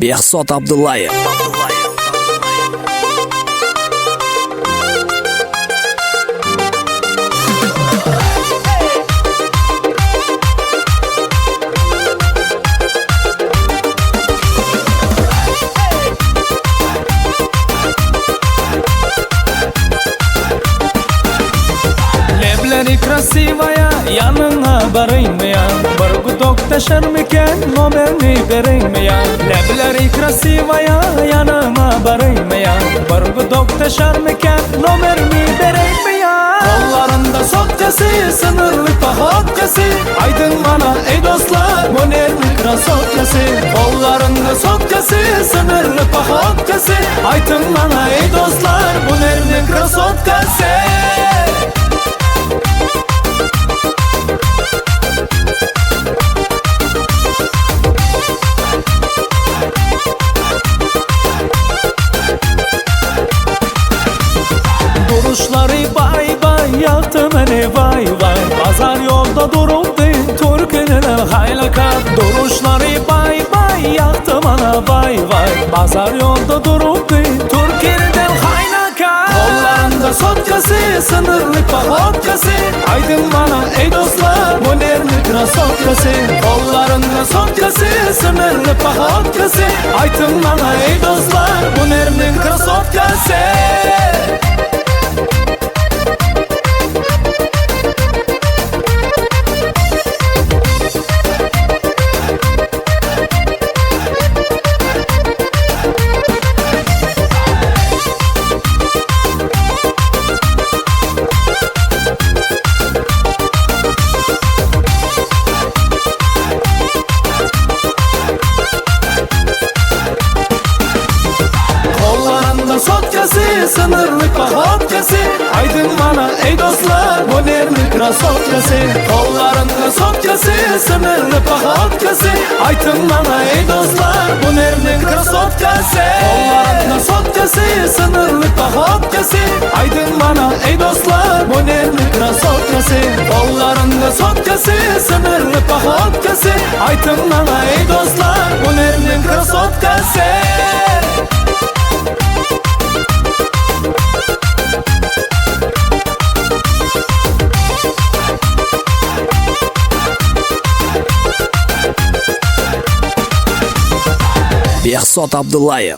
Behzod Abdullayev. Lebleri krasivaya yanına varayım mı ya? Bargudok taşırmıken nomerini vereyim mi ya? Lebleri krasivaya yanına varayım mı ya? Bargudok taşırmıken nomerini vereyim mi ya? Kollarında sotkası, sınırlı pahotkası. Aydın bana ey dostlar, moderni krasotkası. Kollarında sotkası, sınırlı pahotkası. Aydın bana ey dostlar, moderni krasotkası. Duruşları bay bay yaktı beni vay vay. Pazar yolda duruldu Türkiye'ler haylaka. Duruşları bay bay yaktı bana vay vay. Pazar yolda duruldu Türkiye'ler haylaka. Kollarında sotkası, sınırlı pahotkası. Aydın bana ey dostlar, moderni krasotkası. Kollarında sotkası, sınırlı pahotkası. Aydın bana ey dostlar, moderni krasotkası. Sotkası, sınırlı pahotkası. Aydın bana ey dostlar, moderni krasotkası. Kollarında sotkası, sınırlı pahotkası. Aydın bana ey dostlar, moderni krasotkası. Kollarında sotkası, sınırlı pahotkası. Aydın bana ey dostlar, moderni krasotkası. Kollarında sotkası, sınırlı pahotkası. Aydın bana ey dostlar, moderni krasotkası. Behzod Abdullayev.